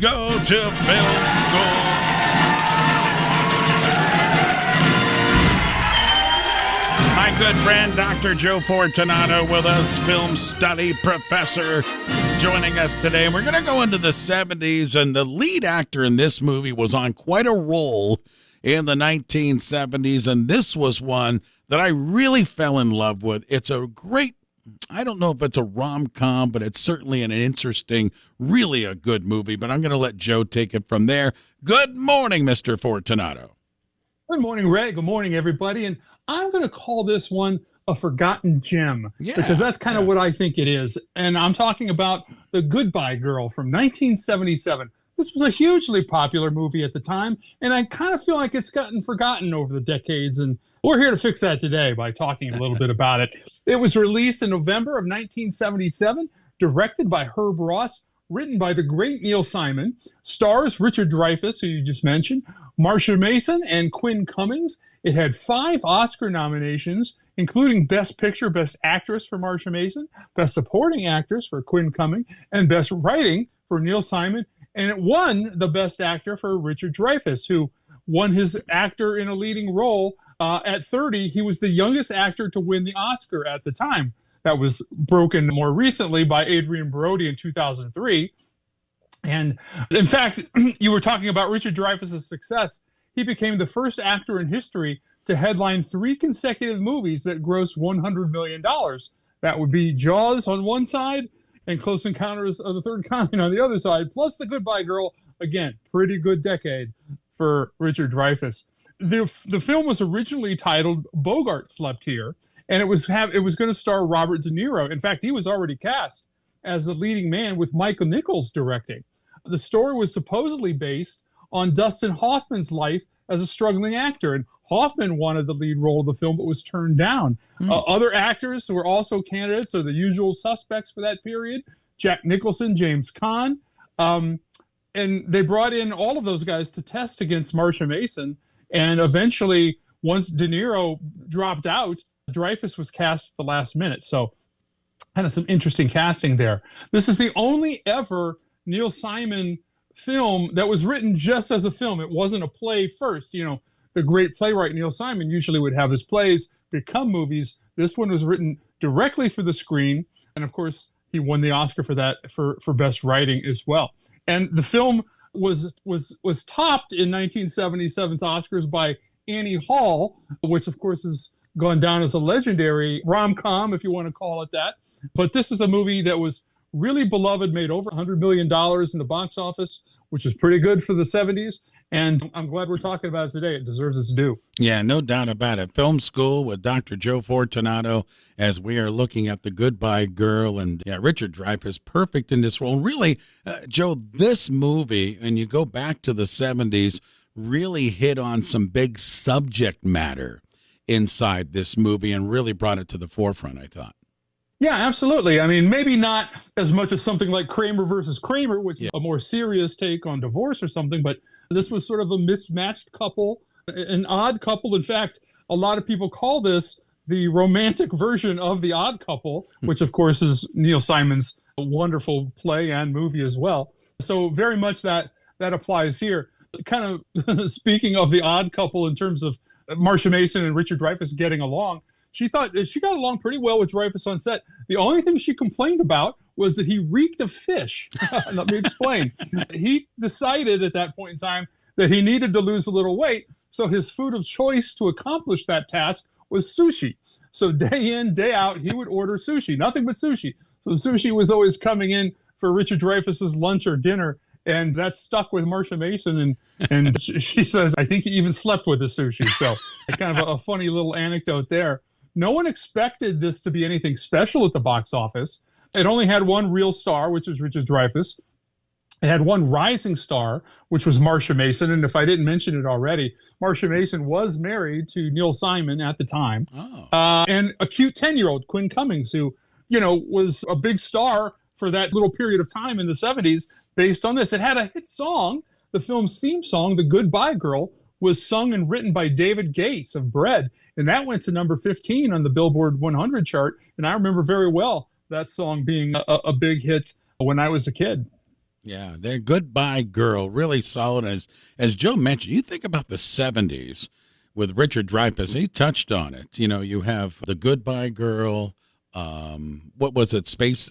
go to film school. My good friend, Dr. Joe Fortunato, with us, film study professor, joining us today. And we're going to go into the 70s, and the lead actor in this movie was on quite a roll in the 1970s, and this was one that I really fell in love with. It's a great, I don't know if it's a rom-com, but it's certainly an interesting, really a good movie. But I'm going to let Joe take it from there. Good morning, Mr. Fortunato. Good morning, Ray. Good morning, everybody. And I'm going to call this one a forgotten gem, because that's kind of what I think it is. And I'm talking about The Goodbye Girl from 1977. This was a hugely popular movie at the time, and I kind of feel like it's gotten forgotten over the decades, and we're here to fix that today by talking a little bit about it. It was released in November of 1977, directed by Herb Ross, written by the great Neil Simon, stars Richard Dreyfuss, who you just mentioned, Marsha Mason, and Quinn Cummings. It had 5 Oscar nominations, including Best Picture, Best Actress for Marsha Mason, Best Supporting Actress for Quinn Cummings, and Best Writing for Neil Simon. And it won the Best Actor for Richard Dreyfuss, who won his actor in a leading role at 30. He was the youngest actor to win the Oscar at the time. That was broken more recently by Adrian Brody in 2003. And in fact, you were talking about Richard Dreyfuss's success. He became the first actor in history to headline 3 consecutive movies that grossed $100 million. That would be Jaws on one side and Close Encounters of the Third Kind on the other side, plus The Goodbye Girl. Again, pretty good decade for Richard Dreyfuss. The film was originally titled Bogart Slept Here, and it was going to star Robert De Niro. In fact, he was already cast as the leading man, with Michael Nichols directing. The story was supposedly based on Dustin Hoffman's life as a struggling actor, and Hoffman wanted the lead role of the film but was turned down. Other actors who were also candidates are the usual suspects for that period: Jack Nicholson, James Caan, and they brought in all of those guys to test against Marsha Mason. And eventually, once De Niro dropped out, Dreyfuss was cast at the last minute. So kind of some interesting casting there. This is the only ever Neil Simon film that was written just as a film. It wasn't a play first. You know, the great playwright Neil Simon usually would have his plays become movies. This one was written directly for the screen, and of course he won the Oscar for that, for best writing as well. And the film was topped in 1977's Oscars by Annie Hall, which of course has gone down as a legendary rom-com, if you want to call it that. But this is a movie that was really beloved, made over $100 million in the box office, which is pretty good for the 70s. And I'm glad we're talking about it today. It deserves its due. Yeah, no doubt about it. Film School with Dr. Joe Fortunato, as we are looking at The Goodbye Girl. And Richard Dreyfuss, perfect in this role. Really, Joe, this movie, and you go back to the 70s, really hit on some big subject matter inside this movie and really brought it to the forefront, I thought. Yeah, absolutely. I mean, maybe not as much as something like Kramer versus Kramer, which is a more serious take on divorce or something, but this was sort of a mismatched couple, an odd couple. In fact, a lot of people call this the romantic version of The Odd Couple, which of course is Neil Simon's wonderful play and movie as well. So very much that applies here. Kind of speaking of The Odd Couple in terms of Marsha Mason and Richard Dreyfuss getting along, she thought she got along pretty well with Dreyfuss on set. The only thing she complained about was that he reeked of fish. Let me explain. He decided at that point in time that he needed to lose a little weight, so his food of choice to accomplish that task was sushi. So day in, day out, he would order sushi, nothing but sushi. So sushi was always coming in for Richard Dreyfuss's lunch or dinner, and that stuck with Marsha Mason, and she says, I think he even slept with the sushi. So kind of a funny little anecdote there. No one expected this to be anything special at the box office. It only had one real star, which was Richard Dreyfuss. It had one rising star, which was Marsha Mason. And if I didn't mention it already, Marsha Mason was married to Neil Simon at the time. And a cute 10-year-old, Quinn Cummings, who, you know, was a big star for that little period of time in the 70s based on this. It had a hit song. The film's theme song, The Goodbye Girl, was sung and written by David Gates of Bread. And that went to number 15 on the Billboard 100 chart. And I remember very well that song being a big hit when I was a kid. Yeah, they're Goodbye Girl, really solid. As Joe mentioned, you think about the 70s with Richard Dreyfuss, he touched on it. You know, you have the Goodbye Girl. What was it? Space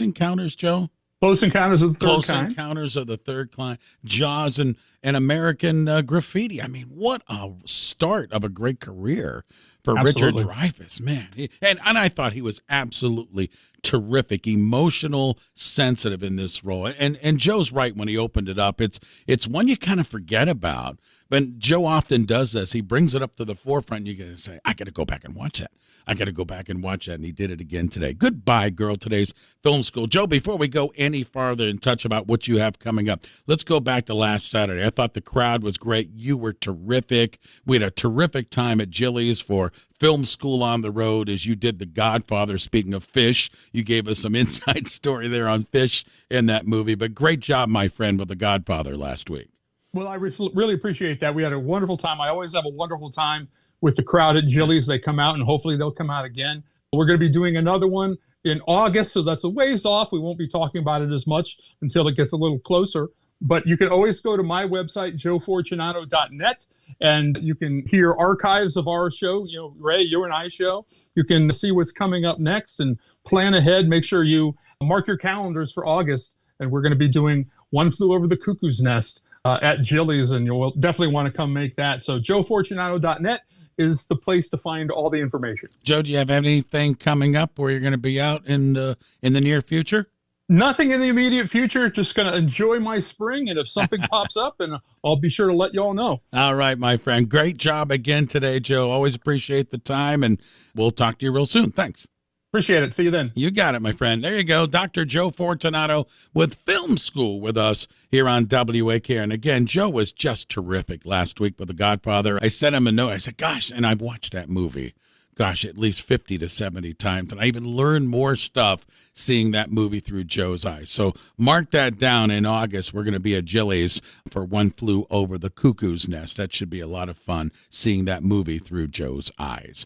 Encounters, Joe? Close Encounters of the Third Close Kind. Encounters of the Third Kind, Jaws, and American Graffiti. I mean, what a start of a great career for Absolutely. Richard Dreyfuss, man. And I thought he was absolutely terrific, emotional, sensitive in this role. And Joe's right when he opened it up. It's one you kind of forget about. But Joe often does this. He brings it up to the forefront. And you got to say, I got to go back and watch that. I got to go back and watch that. And he did it again today. Goodbye, Girl, today's film school. Joe, before we go any farther and touch about what you have coming up, let's go back to last Saturday. I thought the crowd was great. You were terrific. We had a terrific time at Jilly's for Film School on the Road as you did The Godfather. Speaking of fish, you gave us some inside story there on fish in that movie. But great job, my friend, with The Godfather last week. Well, I really appreciate that. We had a wonderful time. I always have a wonderful time with the crowd at Jilly's. They come out, and hopefully they'll come out again. We're going to be doing another one in August, so that's a ways off. We won't be talking about it as much until it gets a little closer. But you can always go to my website, joefortunato.net, and you can hear archives of our show, you know, Ray, you and I show. You can see what's coming up next and plan ahead. Make sure you mark your calendars for August, and we're going to be doing One Flew Over the Cuckoo's Nest at Jilly's, and you'll definitely want to come make that. So joefortunato.net is the place to find all the information. Joe, do you have anything coming up where you're going to be out in the near future? Nothing in the immediate future. Just going to enjoy my spring, and if something pops up, and I'll be sure to let you all know. All right, my friend. Great job again today, Joe. Always appreciate the time, and we'll talk to you real soon. Thanks. Appreciate it. See you then. You got it, my friend. There you go. Dr. Joe Fortunato with Film School with us here on WAKR. And again, Joe was just terrific last week with The Godfather. I sent him a note. I said, gosh, and I've watched that movie, gosh, at least 50 to 70 times. And I even learned more stuff seeing that movie through Joe's eyes. So mark that down. In August, we're going to be at Jilly's for One Flew Over the Cuckoo's Nest. That should be a lot of fun, seeing that movie through Joe's eyes.